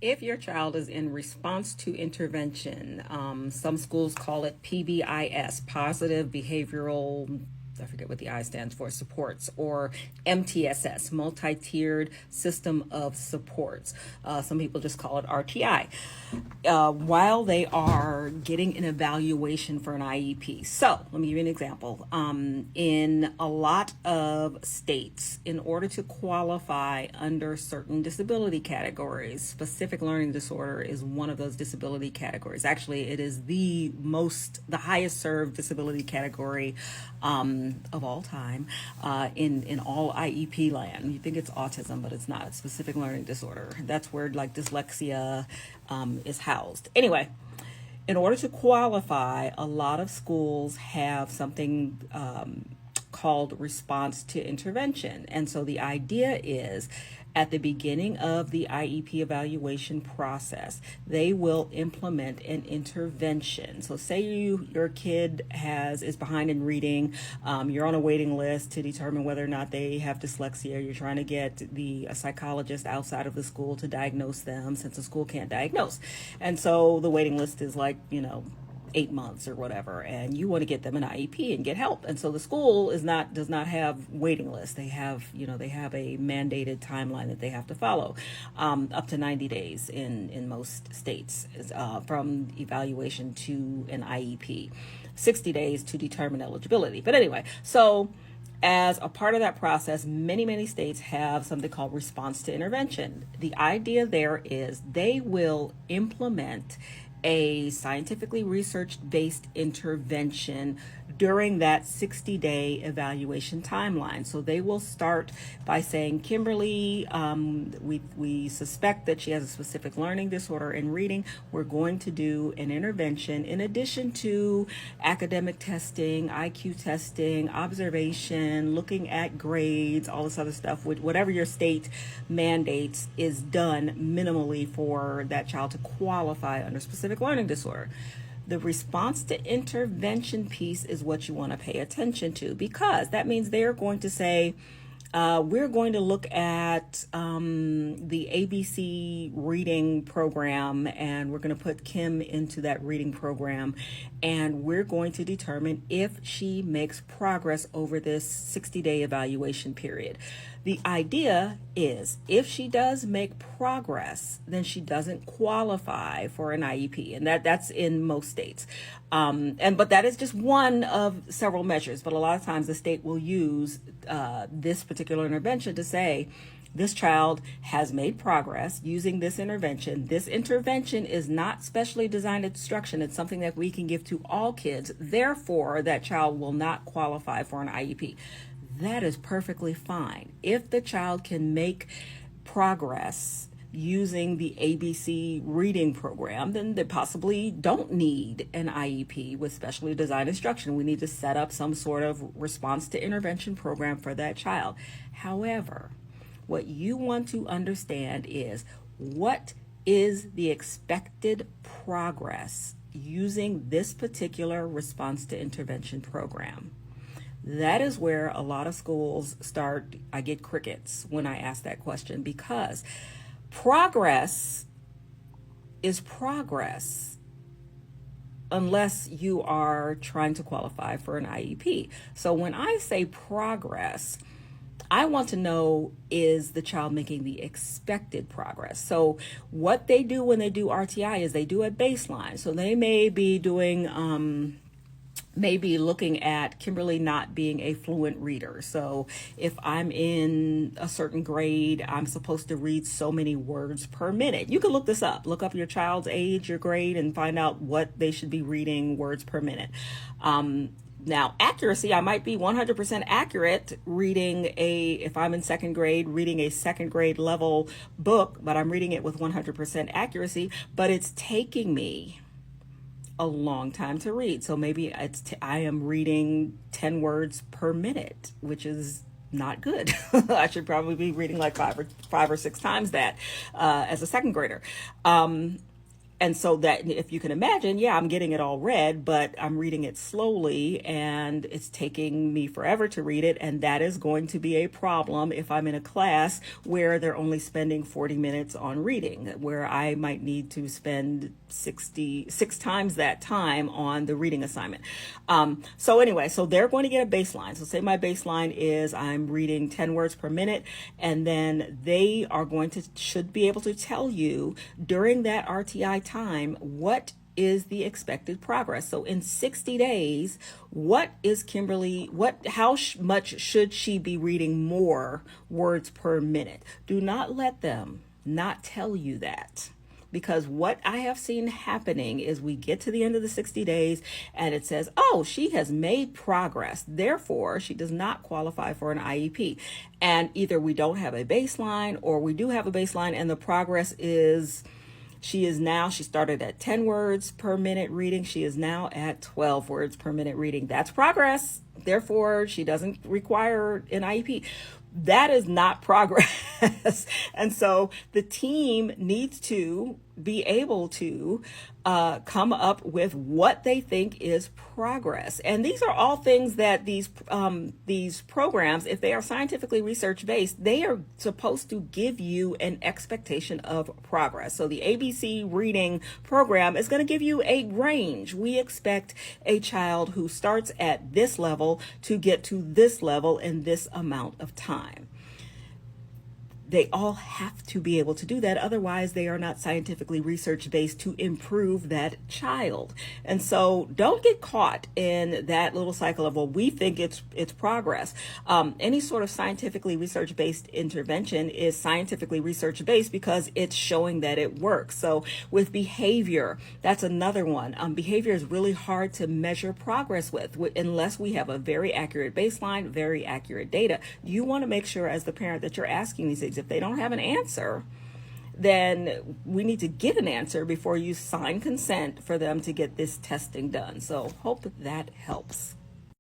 If your child is in response to intervention, some schools call it PBIS, positive behavioral, I forget what the I stands for, supports, or MTSS, multi-tiered system of supports. Some people just call it RTI. While they are getting an evaluation for an IEP. So let me give you an example. In a lot of states, in order to qualify under certain disability categories, specific learning disorder is one of those disability categories. Actually, it is the highest served disability category of all time in all IEP land. You think it's autism, but it's not. It's specific learning disorder. That's where like dyslexia is housed. Anyway, in order to qualify, a lot of schools have something called response to intervention. And so the idea is at the beginning of the IEP evaluation process, they will implement an intervention. So say your kid is behind in reading, you're on a waiting list to determine whether or not they have dyslexia. You're trying to get a psychologist outside of the school to diagnose them since the school can't diagnose. And so the waiting list is 8 months or whatever, and you want to get them an IEP and get help. And so the school does not have waiting lists. They have a mandated timeline that they have to follow, up to 90 days in most states, from evaluation to an IEP, 60 days to determine eligibility. But anyway, so as a part of that process, many states have something called response to intervention. The idea there is they will implement a scientifically research-based intervention during that 60-day evaluation timeline. So they will start by saying, Kimberly, we suspect that she has a specific learning disorder in reading. We're going to do an intervention in addition to academic testing, IQ testing, observation, looking at grades, all this other stuff, whatever your state mandates is done minimally for that child to qualify under specific learning disorder. The response to intervention piece is what you want to pay attention to, because that means they're going to say, we're going to look at the ABC reading program, and we're going to put Kim into that reading program, and we're going to determine if she makes progress over this 60-day evaluation period. The idea is if she does make progress, then she doesn't qualify for an IEP, and that's in most states. But that is just one of several measures. But a lot of times the state will use this particular intervention to say, this child has made progress using this intervention. This intervention is not specially designed instruction. It's something that we can give to all kids. Therefore, that child will not qualify for an IEP. That is perfectly fine. If the child can make progress using the ABC reading program, then they possibly don't need an IEP with specially designed instruction. We need to set up some sort of response to intervention program for that child. However, what you want to understand is, what is the expected progress using this particular response to intervention program? That is where a lot of schools I get crickets when I ask that question, because progress is progress unless you are trying to qualify for an IEP. So when I say progress, I want to know, is the child making the expected progress? So what they do when they do RTI is they do a baseline. So they may be doing maybe looking at Kimberly not being a fluent reader. So if I'm in a certain grade, I'm supposed to read so many words per minute. You can look this up. Look up your child's age, your grade, and find out what they should be reading words per minute. Now, accuracy, I might be 100% accurate if I'm in second grade, reading a second grade level book, but I'm reading it with 100% accuracy, but it's taking me a long time to read. So maybe I am reading 10 words per minute, which is not good. I should probably be reading like five or six times that as a second grader. And so that, if you can imagine, yeah, I'm getting it all read, but I'm reading it slowly and it's taking me forever to read it. And that is going to be a problem if I'm in a class where they're only spending 40 minutes on reading, where I might need to spend 66 times that time on the reading assignment. So anyway, so they're going to get a baseline. So say my baseline is I'm reading 10 words per minute, and then they are going to, should be able to tell you during that RTI time what is the expected progress. So in 60 days, what is Kimberly, how much should she be reading more words per minute? Do not let them not tell you that. Because what I have seen happening is we get to the end of the 60 days and it says, oh, she has made progress. Therefore, she does not qualify for an IEP. And either we don't have a baseline, or we do have a baseline and the progress is, she started at 10 words per minute reading. She is now at 12 words per minute reading. That's progress. Therefore, she doesn't require an IEP. That is not progress. And so the team needs to be able to come up with what they think is progress. And these are all things that these programs, if they are scientifically research based, they are supposed to give you an expectation of progress. So the ABC reading program is going to give you a range. We expect a child who starts at this level to get to this level in this amount of time. They all have to be able to do that. Otherwise, they are not scientifically research based to improve that child. And so don't get caught in that little cycle of, well, we think it's progress. Any sort of scientifically research based intervention is scientifically research based because it's showing that it works. So with behavior, that's another one. Behavior is really hard to measure progress with unless we have a very accurate baseline, very accurate data. You want to make sure as the parent that you're asking these things. If they don't have an answer, then we need to get an answer before you sign consent for them to get this testing done. So hope that helps.